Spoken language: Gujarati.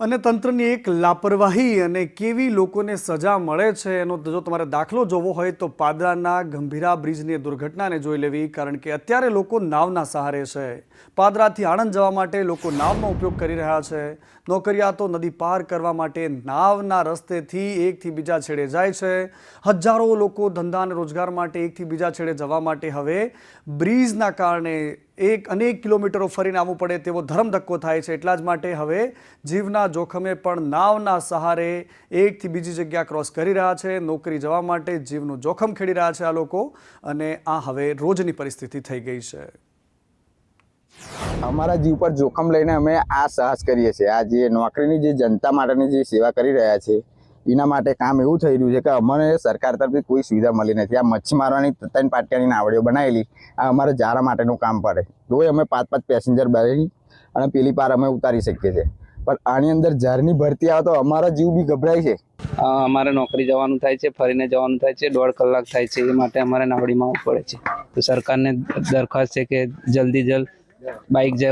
અને તંત્રની એક લાપરવાહી અને કેવી લોકોને સજા મળે છે એનો જો તમારે દાખલો જોવો હોય તો પાદરાના ગંભીરા બ્રિજની દુર્ઘટનાને જોઈ લેવી, કારણ કે અત્યારે લોકો નાવના સહારે છે. પાદરાથી આણંદ જવા માટે લોકો નાવનો ઉપયોગ કરી રહ્યા છે. નોકરિયાતો નદી પાર કરવા માટે નાવના રસ્તેથી એકથી બીજા છેડે જાય છે. હજારો લોકો ધંધા અને રોજગાર માટે એકથી બીજા છેડે જવા માટે હવે બ્રિજના કારણે અનેક કિલોમીટરો ફરીને આવવું પડે તેવો ધર્મધક્કો થાય છે. એટલા જ માટે હવે જીવના જોખમે પણ નાવના સહારે એકથી બીજી જગ્યા ક્રોસ કરી રહ્યા છે. નોકરી જવા માટે જીવનું જોખમ ખેડી રહ્યા છે આ લોકો, અને આ હવે રોજની પરિસ્થિતિ થઈ ગઈ છે. અમારા જીવ પર જોખમ લઈને અમે આ સાહસ કરીએ છીએ. આ જે નોકરીની જે જનતા માટેની જે સેવા કરી રહ્યા છે એના માટે કામ એવું થઈ રહ્યું છે કે અમને સરકાર તરફથી કોઈ સુવિધા મળી નથી. આ મચ્છી મારવાની 3 પાટિયાની નાવડીઓ બનાવેલી, આ અમારે જારા માટેનું કામ પડે. તોય અમે 5-5 પેસેન્જર ભરી અને પેલી પાર અમે ઉતારી શકીએ છીએ. પણ આની અંદર જારની ભરતી આવે તો અમારા જીવ બી ગભરાય છે. અમારે નોકરી જવાનું થાય છે, ફરીને જવાનું થાય છે, 1.5 કલાક થાય છે. એ માટે અમારે નાવડીમાં આવવું પડે છે. તો સરકારને દરખાસ્ત છે કે જલ્દી બાઇક જાય